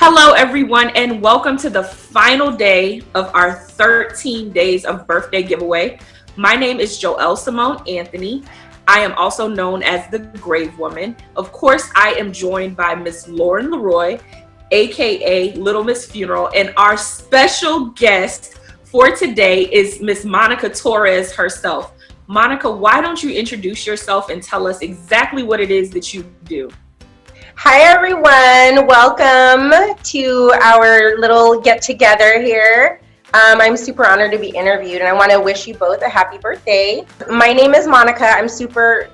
Hello, everyone, and welcome to the final day of our 13 days of birthday giveaway. My name is Joelle Simone Anthony. I am also known as the Grave Woman. Of course, I am joined by Miss Lauren Leroy, aka Little Miss Funeral, and our special guest for today is Miss Monica Torres herself. Monica, why don't you introduce yourself and tell us exactly what it is that you do? Hi everyone, welcome to our little get together here. I'm super honored to be interviewed and I want to wish you both a happy birthday. My name is Monica. I'm super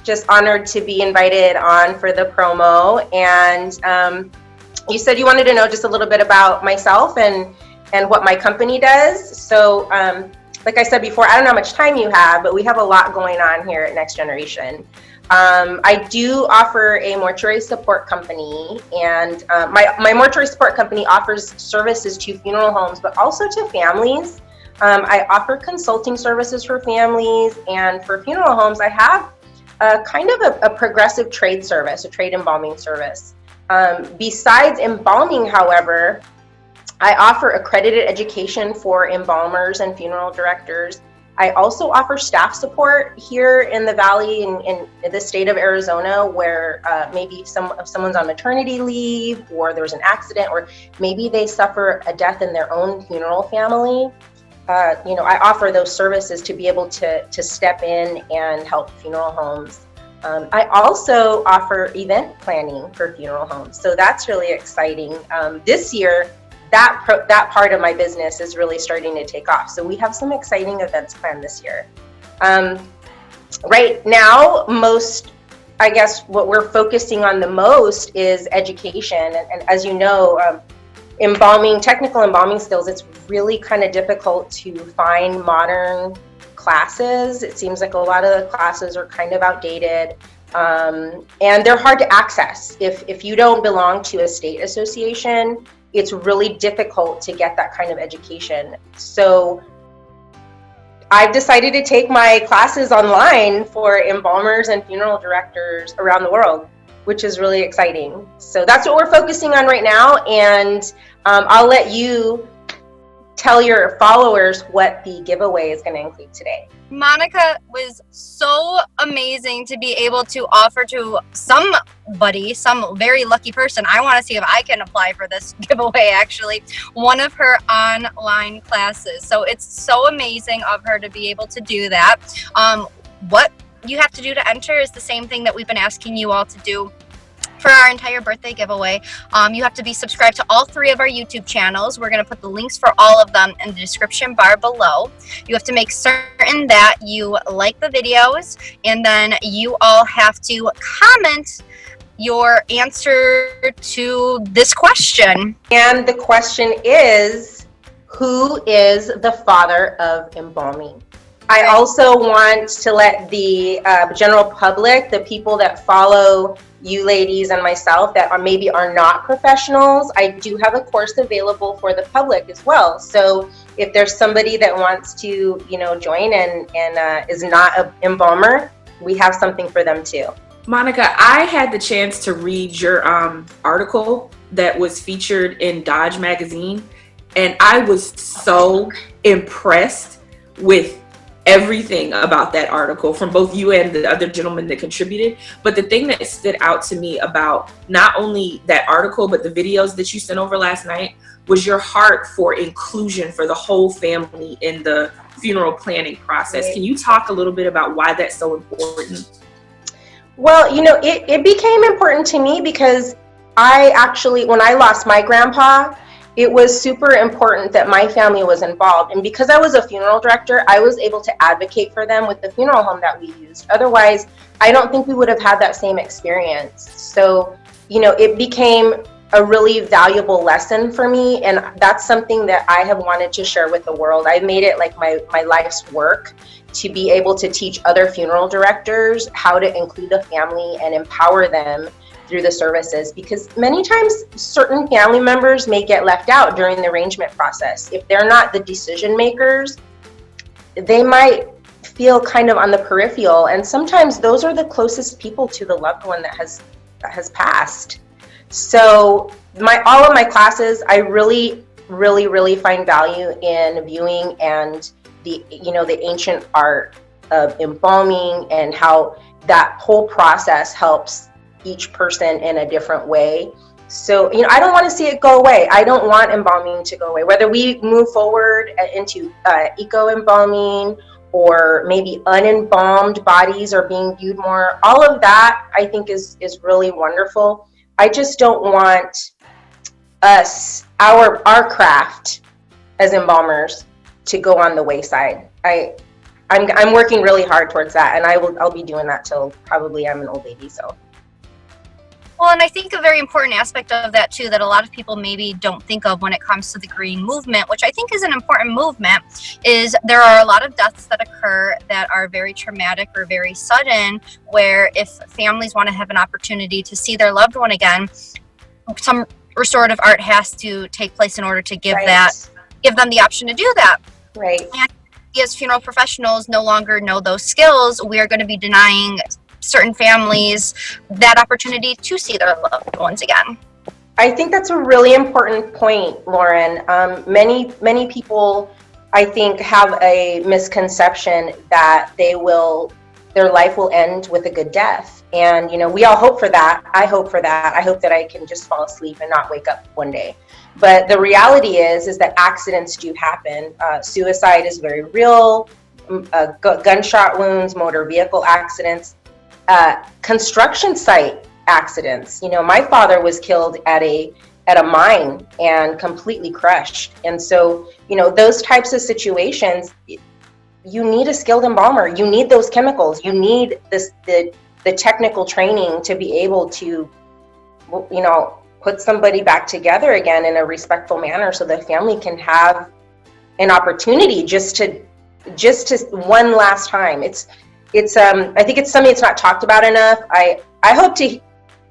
just honored to be invited on for the promo, and you said you wanted to know just a little bit about myself and what my company does. So like I said before, I don't know how much time you have, but we have a lot going on here at Next Generation. I do offer a mortuary support company, and my mortuary support company offers services to funeral homes, but also to families. I offer consulting services for families, and for funeral homes, I have a progressive trade service, a trade embalming service. Besides embalming, however, I offer accredited education for embalmers and funeral directors. I also offer staff support here in the Valley in the state of Arizona, where maybe someone's on maternity leave, or there's an accident, or maybe they suffer a death in their own funeral family. I offer those services to be able to step in and help funeral homes. I also offer event planning for funeral homes, so that's really exciting. This year, that part of my business is really starting to take off. So we have some exciting events planned this year. Right now, what we're focusing on the most is education. And as you know, technical embalming skills, it's really kind of difficult to find modern classes. It seems like a lot of the classes are kind of outdated. And they're hard to access. If you don't belong to a state association, it's really difficult to get that kind of education. So I've decided to take my classes online for embalmers and funeral directors around the world, which is really exciting. So that's what we're focusing on right now. And I'll let you tell your followers what the giveaway is going to include today. Monica was so amazing to be able to offer to somebody, some very lucky person. I want to see if I can apply for this giveaway, actually, one of her online classes. So it's so amazing of her to be able to do that. What you have to do to enter is the same thing that we've been asking you all to do for our entire birthday giveaway. You have to be subscribed to all 3 of our YouTube channels. We're going to put the links for all of them in the description bar below. You have to make certain that you like the videos, and then you all have to comment your answer to this question. And the question is, who is the father of embalming? I also want to let the general public, the people that follow you ladies and myself that maybe are not professionals, I do have a course available for the public as well. So if there's somebody that wants to, join and is not an embalmer, we have something for them too. Monica, I had the chance to read your article that was featured in Dodge magazine, and I was so impressed with everything about that article from both you and the other gentleman that contributed. But the thing that stood out to me about not only that article, but the videos that you sent over last night was your heart for inclusion for the whole family in the funeral planning process. Can you talk a little bit about why that's so important? Well, it became important to me because when I lost my grandpa, it was super important that my family was involved. And because I was a funeral director, I was able to advocate for them with the funeral home that we used. Otherwise, I don't think we would have had that same experience. So, it became a really valuable lesson for me. And that's something that I have wanted to share with the world. I made it like my life's work to be able to teach other funeral directors how to include the family and empower them through the services, because many times certain family members may get left out during the arrangement process. If they're not the decision makers, they might feel kind of on the peripheral, and sometimes those are the closest people to the loved one that has passed. So all of my classes, I really, really, really find value in viewing and the ancient art of embalming and how that whole process helps each person in a different way. So, I don't want to see it go away. I don't want embalming to go away. Whether we move forward into eco-embalming or maybe unembalmed bodies are being viewed more, all of that I think is really wonderful. I just don't want our craft as embalmers to go on the wayside. I'm working really hard towards that, and I'll be doing that till probably I'm an old lady. So. Well, and I think a very important aspect of that too that a lot of people maybe don't think of when it comes to the green movement, which I think is an important movement, is there are a lot of deaths that occur that are very traumatic or very sudden, where if families want to have an opportunity to see their loved one again, some restorative art has to take place in order to give them the option to do that. Right. And as funeral professionals no longer know those skills, we are going to be denying certain families that opportunity to see their loved ones again. I think that's a really important point, Lauren. Many people, I think, have a misconception that their life will end with a good death. And, we all hope for that. I hope for that. I hope that I can just fall asleep and not wake up one day. But the reality is that accidents do happen. Suicide is very real. Gunshot wounds, motor vehicle accidents, construction site accidents. My father was killed at a mine and completely crushed. And so, those types of situations, you need a skilled embalmer. You need those chemicals. You need the technical training to be able to, put somebody back together again in a respectful manner, so the family can have an opportunity just to one last time. It's I think it's something that's not talked about enough. I hope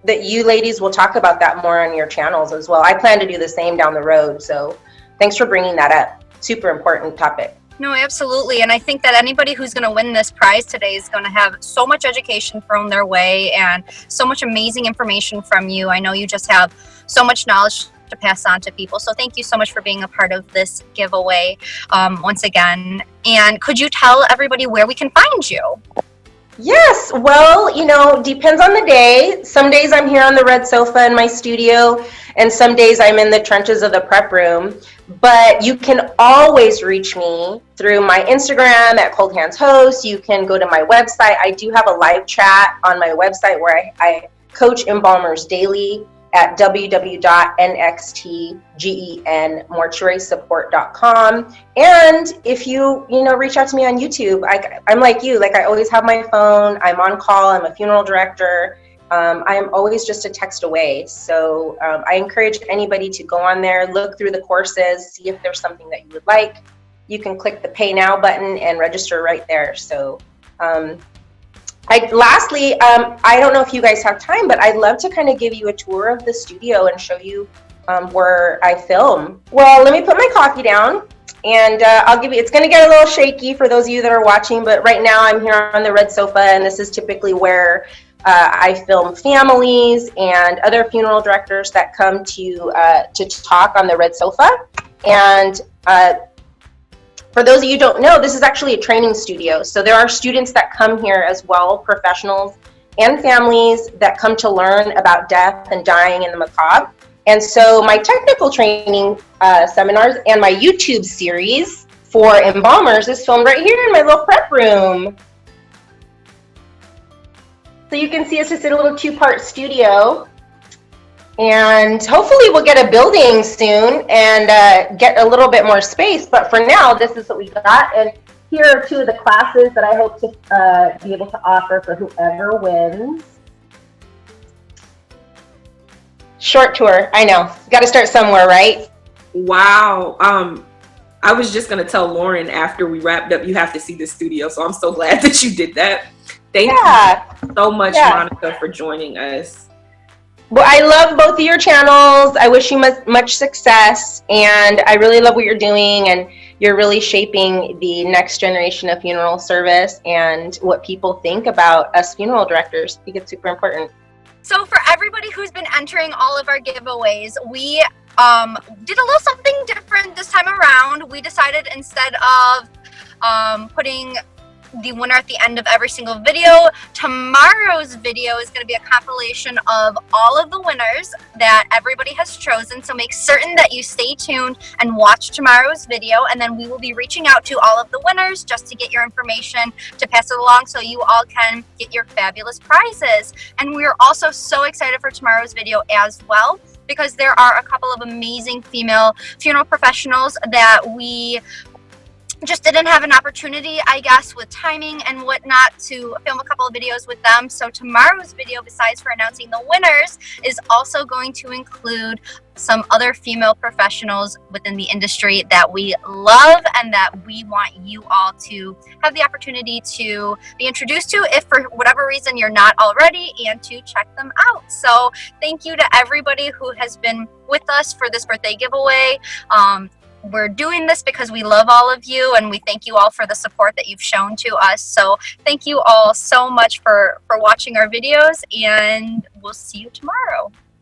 that you ladies will talk about that more on your channels as well. I plan to do the same down the road. So thanks for bringing that up. Super important topic. No, absolutely. And I think that anybody who's going to win this prize today is going to have so much education thrown their way and so much amazing information from you. I know you just have so much knowledge to pass on to people. So thank you so much for being a part of this giveaway once again. And could you tell everybody where we can find you? Yes, well, depends on the day. Some days I'm here on the red sofa in my studio, and some days I'm in the trenches of the prep room. But you can always reach me through my Instagram at Cold Hands Host. You can go to my website. I do have a live chat on my website where I coach embalmers daily at www.nxtgenmortuarysupport.com. And if you reach out to me on YouTube, I'm like you, I always have my phone. I'm on call. I'm a funeral director. I am always just a text away. So I encourage anybody to go on there, look through the courses, see if there's something that you would like. You can click the Pay Now button and register right there. So lastly, I don't know if you guys have time, but I'd love to kind of give you a tour of the studio and show you where I film. Well, let me put my coffee down, and I'll give you, it's going to get a little shaky for those of you that are watching, but right now I'm here on the red sofa, and this is typically where I film families and other funeral directors that come to talk on the red sofa. And for those of you who don't know, this is actually a training studio. So there are students that come here as well, professionals and families that come to learn about death and dying in the macabre. And so my technical training seminars and my YouTube series for embalmers is filmed right here in my little prep room. So you can see it's just in a little 2-part studio. And hopefully we'll get a building soon and get a little bit more space. But for now, this is what we got. And here are 2 of the classes that I hope to be able to offer for whoever wins. Short tour, I know. Got to start somewhere, right? Wow. I was just going to tell Lauren after we wrapped up, you have to see the studio. So I'm so glad that you did that. Thank you so much, Monica, for joining us. Well, I love both of your channels. I wish you much success, and I really love what you're doing, and you're really shaping the next generation of funeral service and what people think about us funeral directors. I think it's super important. So for everybody who's been entering all of our giveaways, we did a little something different this time around. We decided instead of putting the winner at the end of every single video, tomorrow's video is going to be a compilation of all of the winners that everybody has chosen. So make certain that you stay tuned and watch tomorrow's video, and then we will be reaching out to all of the winners just to get your information to pass it along so you all can get your fabulous prizes. And we're also so excited for tomorrow's video as well, because there are a couple of amazing female funeral professionals that we just didn't have an opportunity, I guess, with timing and whatnot to film a couple of videos with them. So tomorrow's video, besides for announcing the winners, is also going to include some other female professionals within the industry that we love and that we want you all to have the opportunity to be introduced to if for whatever reason you're not already, and to check them out. So thank you to everybody who has been with us for this birthday giveaway. We're doing this because we love all of you, and we thank you all for the support that you've shown to us. So thank you all so much for watching our videos, and we'll see you tomorrow.